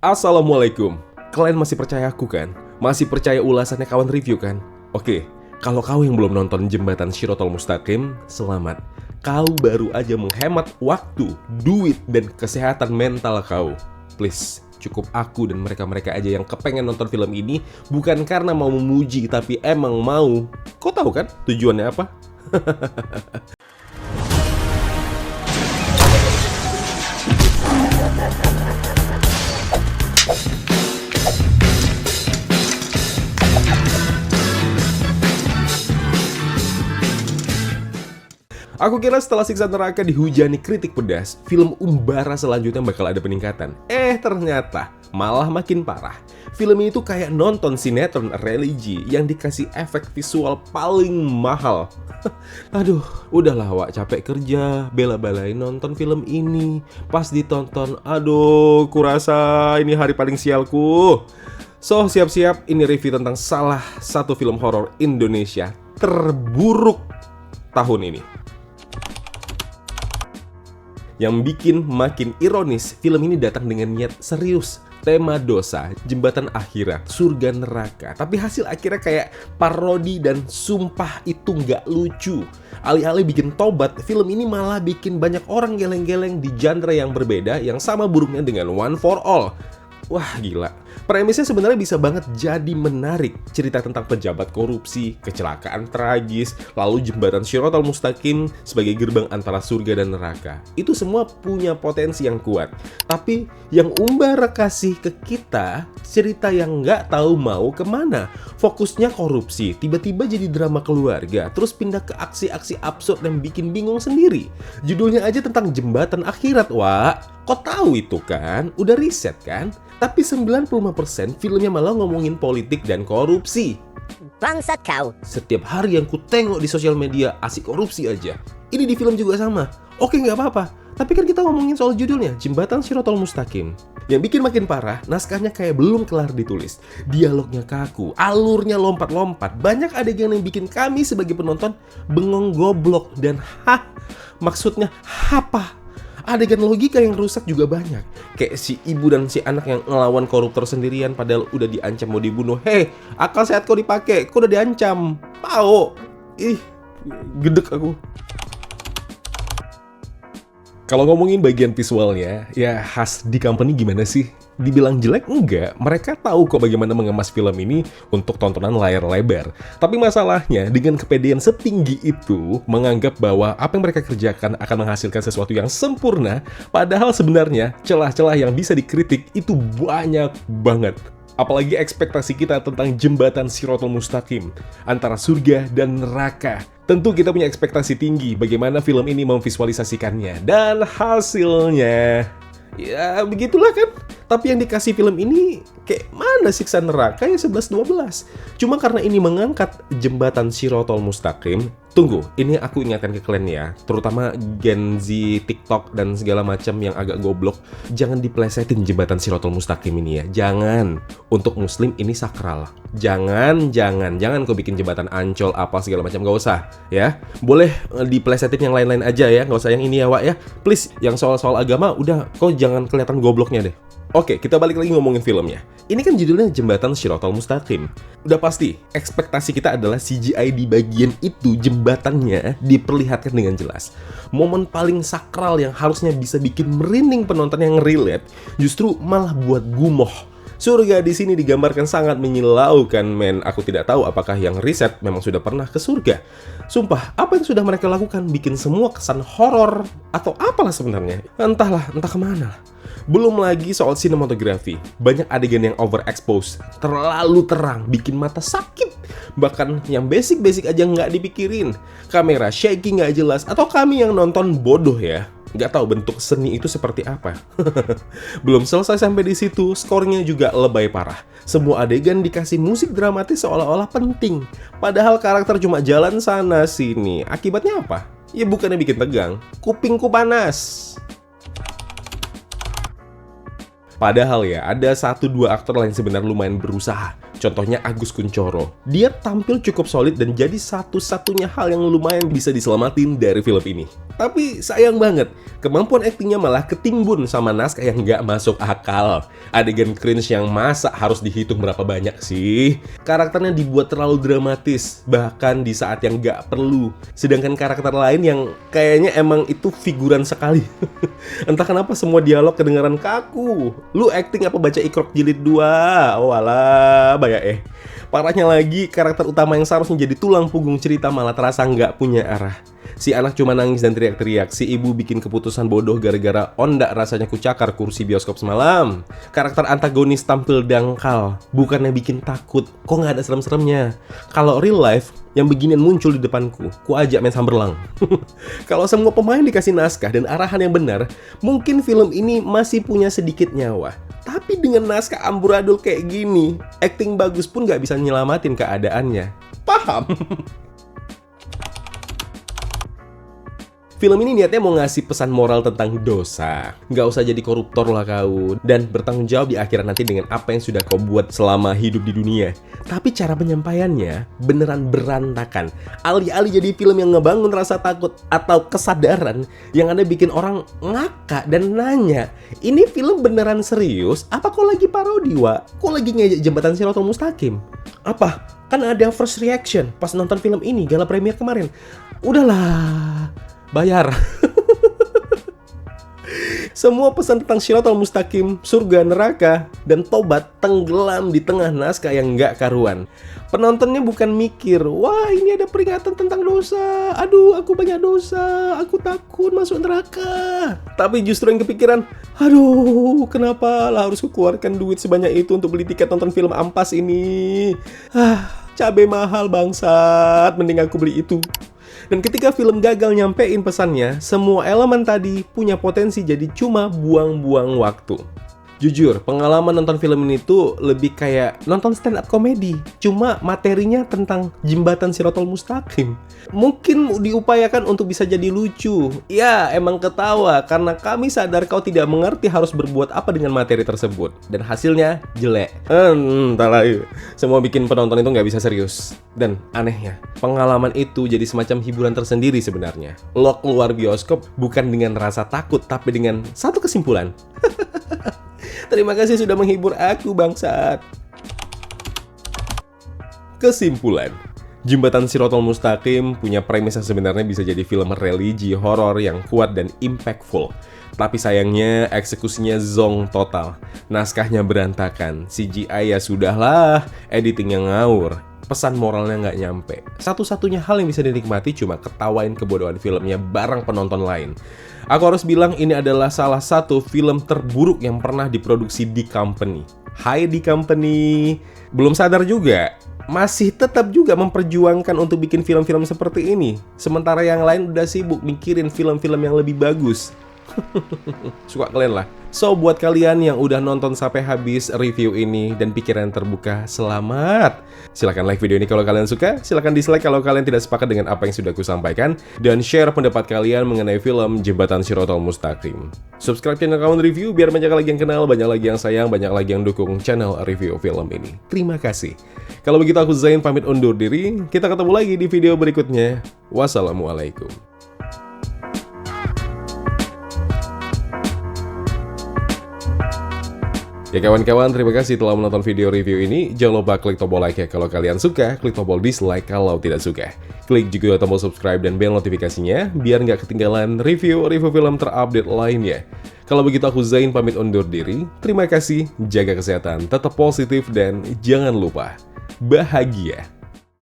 Assalamualaikum. Kalian masih percaya aku kan? Masih percaya ulasannya kawan review kan? Oke, kalau kau yang belum nonton Jembatan Shirotol Mustaqim, selamat. Kau baru aja menghemat waktu, duit, dan kesehatan mental kau. Please, cukup aku dan mereka-mereka aja yang kepengen nonton film ini bukan karena mau memuji, tapi emang mau. Kau tahu kan tujuannya apa? Aku kira setelah Siksa Neraka dihujani kritik pedas, film Umbara selanjutnya bakal ada peningkatan. Ternyata malah makin parah. Film ini tuh kayak nonton sinetron religi yang dikasih efek visual paling mahal. Aduh, udahlah Wak, capek kerja, bela-belain nonton film ini. Pas ditonton, aduh, kurasa ini hari paling sialku. So, siap-siap, ini review tentang salah satu film horor Indonesia terburuk tahun ini. Yang bikin makin ironis, film ini datang dengan niat serius. Tema dosa, jembatan akhirat, surga neraka. Tapi hasil akhirnya kayak parodi dan sumpah itu nggak lucu. Alih-alih bikin tobat, film ini malah bikin banyak orang geleng-geleng di genre yang berbeda yang sama buruknya dengan One for All. Wah, gila. Premisnya sebenarnya bisa banget jadi menarik. Cerita tentang pejabat korupsi, kecelakaan tragis, lalu jembatan Shirotol Mustaqim sebagai gerbang antara surga dan neraka. Itu semua punya potensi yang kuat. Tapi yang Umbara kasih ke kita, cerita yang nggak tahu mau kemana. Fokusnya korupsi, tiba-tiba jadi drama keluarga, terus pindah ke aksi-aksi absurd yang bikin bingung sendiri. Judulnya aja tentang jembatan akhirat, Wak. Kok tahu itu kan? Udah riset kan? Tapi 95% filmnya malah ngomongin politik dan korupsi. Bangsat kau. Setiap hari yang ku tengok di sosial media asik korupsi aja. Ini di film juga sama. Oke, nggak apa-apa. Tapi kan kita ngomongin soal judulnya, Jembatan Shirotol Mustaqim. Yang bikin makin parah, naskahnya kayak belum kelar ditulis. Dialognya kaku, alurnya lompat-lompat. Banyak adegan yang bikin kami sebagai penonton bengong goblok. Dan maksudnya apa? Adegan logika yang rusak juga banyak. Kayak si ibu dan si anak yang ngelawan koruptor sendirian padahal udah diancam mau dibunuh. Hei, akal sehat kau dipakai, kau udah diancam. Pao. Gedek aku. Kalau ngomongin bagian visualnya, ya khas di company gimana sih? Dibilang jelek enggak, mereka tahu kok bagaimana mengemas film ini untuk tontonan layar lebar. Tapi masalahnya, dengan kepedean setinggi itu, menganggap bahwa apa yang mereka kerjakan akan menghasilkan sesuatu yang sempurna, padahal sebenarnya celah-celah yang bisa dikritik itu banyak banget. Apalagi ekspektasi kita tentang jembatan Shirotol Mustaqim antara surga dan neraka. Tentu kita punya ekspektasi tinggi bagaimana film ini memvisualisasikannya. Dan hasilnya, ya begitulah kan. Tapi yang dikasih film ini kayak mana Siksa Neraka ya 11-12. Cuma karena ini mengangkat jembatan Shirotol Mustaqim. Tunggu, ini aku ingatkan ke kalian ya, terutama Gen Z, TikTok, dan segala macam yang agak goblok. Jangan diplesetin jembatan Shirotol Mustaqim ini ya. Jangan. Untuk muslim ini sakral. Jangan kau bikin jembatan Ancol apa segala macam, gak usah ya. Boleh diplesetin yang lain-lain aja ya, gak usah yang ini ya Wak ya. Please, yang soal-soal agama udah kau jangan kelihatan gobloknya deh. Oke, kita balik lagi ngomongin filmnya. Ini kan judulnya Jembatan Shirotol Mustaqim. Udah pasti, ekspektasi kita adalah CGI di bagian itu, jembatannya diperlihatkan dengan jelas. Momen paling sakral yang harusnya bisa bikin merinding penonton yang relate, justru malah buat gumoh. Surga di sini digambarkan sangat menyilaukan, men. Aku tidak tahu apakah yang riset memang sudah pernah ke surga. Sumpah, apa yang sudah mereka lakukan bikin semua kesan horor atau apalah sebenarnya. Entah kemana. Belum lagi soal sinematografi. Banyak adegan yang overexpose, terlalu terang, bikin mata sakit. Bahkan yang basic-basic aja nggak dipikirin. Kamera shaky nggak jelas, atau kami yang nonton bodoh ya. Nggak tahu bentuk seni itu seperti apa. Belum selesai sampai di situ, skornya juga lebay parah. Semua adegan dikasih musik dramatis seolah-olah penting. Padahal karakter cuma jalan sana sini. Akibatnya apa? Ya bukannya bikin tegang, kupingku panas. Padahal ya, ada 1-2 aktor lain sebenarnya lumayan berusaha. Contohnya Agus Kuncoro. Dia tampil cukup solid dan jadi satu-satunya hal yang lumayan bisa diselamatin dari film ini. Tapi sayang banget, kemampuan aktingnya malah ketimbun sama naskah yang nggak masuk akal. Adegan cringe yang masa harus dihitung berapa banyak sih? Karakternya dibuat terlalu dramatis, bahkan di saat yang nggak perlu. Sedangkan karakter lain yang kayaknya emang itu figuran sekali. Entah kenapa semua dialog kedengaran kaku. Lu acting apa baca Ikrok jilid 2? Oh alah, Parahnya lagi, karakter utama yang seharusnya jadi tulang punggung cerita malah terasa nggak punya arah. Si anak cuma nangis dan teriak-teriak. Si ibu bikin keputusan bodoh gara-gara ondak rasanya kucakar kursi bioskop semalam. Karakter antagonis tampil dangkal, bukannya bikin takut. Kok nggak ada serem-seremnya? Kalau real life, yang beginian muncul di depanku, ku ajak main samberlang. Kalau semua pemain dikasih naskah dan arahan yang benar, mungkin film ini masih punya sedikit nyawa. Tapi dengan naskah amburadul kayak gini, acting bagus pun nggak bisa nyelamatin keadaannya. Paham? Film ini niatnya mau ngasih pesan moral tentang dosa. Nggak usah jadi koruptor lah kau. Dan bertanggung jawab di akhirat nanti dengan apa yang sudah kau buat selama hidup di dunia. Tapi cara penyampaiannya beneran berantakan. Alih-alih jadi film yang ngebangun rasa takut atau kesadaran, yang ada bikin orang ngakak dan nanya, ini film beneran serius? Apa kau lagi parodi, Wak? Kau lagi ngejek jembatan Siratul Mustaqim? Apa? Kan ada first reaction pas nonton film ini, gala premier kemarin. Udahlah, bayar. Semua pesan tentang Siratul Mustaqim, surga, neraka, dan tobat tenggelam di tengah naskah yang nggak karuan. Penontonnya bukan mikir, wah ini ada peringatan tentang dosa, aduh aku banyak dosa, aku takut masuk neraka. Tapi justru yang kepikiran, aduh kenapa lah harus kukeluarkan duit sebanyak itu untuk beli tiket nonton film ampas ini. Cabai mahal bangsat, mending aku beli itu. Dan ketika film gagal nyampein pesannya, semua elemen tadi punya potensi jadi cuma buang-buang waktu. Jujur, pengalaman nonton film ini tuh lebih kayak nonton stand up comedy. Cuma materinya tentang jembatan Siratul Mustaqim. Mungkin diupayakan untuk bisa jadi lucu. Ya, emang ketawa karena kami sadar kau tidak mengerti harus berbuat apa dengan materi tersebut. Dan hasilnya jelek. Entahlah, semua bikin penonton itu nggak bisa serius. Dan anehnya, pengalaman itu jadi semacam hiburan tersendiri sebenarnya. Lo keluar bioskop bukan dengan rasa takut, tapi dengan satu kesimpulan. Terima kasih sudah menghibur aku, bangsat. Kesimpulan, Jembatan Siratul Mustaqim punya premis yang sebenarnya bisa jadi film religi horor yang kuat dan impactful. Tapi sayangnya eksekusinya zonk total. Naskahnya berantakan, CGI ya sudahlah, editingnya ngawur. Pesan moralnya nggak nyampe. Satu-satunya hal yang bisa dinikmati cuma ketawain kebodohan filmnya bareng penonton lain. Aku harus bilang ini adalah salah satu film terburuk yang pernah diproduksi di company. Hai di company. Belum sadar juga, masih tetap juga memperjuangkan untuk bikin film-film seperti ini. Sementara yang lain udah sibuk mikirin film-film yang lebih bagus. Suka kalian lah. So, buat kalian yang udah nonton sampai habis review ini dan pikiran terbuka, selamat. Silahkan like video ini kalau kalian suka, silahkan dislike kalau kalian tidak sepakat dengan apa yang sudah aku sampaikan, dan share pendapat kalian mengenai film Jembatan Siratul Mustaqim. Subscribe channel Kawan Review biar banyak lagi yang kenal, banyak lagi yang sayang, banyak lagi yang dukung channel review film ini. Terima kasih. Kalau begitu aku Zain pamit undur diri, kita ketemu lagi di video berikutnya. Wassalamualaikum. Ya kawan-kawan, terima kasih telah menonton video review ini. Jangan lupa klik tombol like ya kalau kalian suka, klik tombol dislike kalau tidak suka. Klik juga tombol subscribe dan bell notifikasinya, biar nggak ketinggalan review film terupdate lainnya. Kalau begitu aku Zain pamit undur diri. Terima kasih, jaga kesehatan, tetap positif, dan jangan lupa bahagia.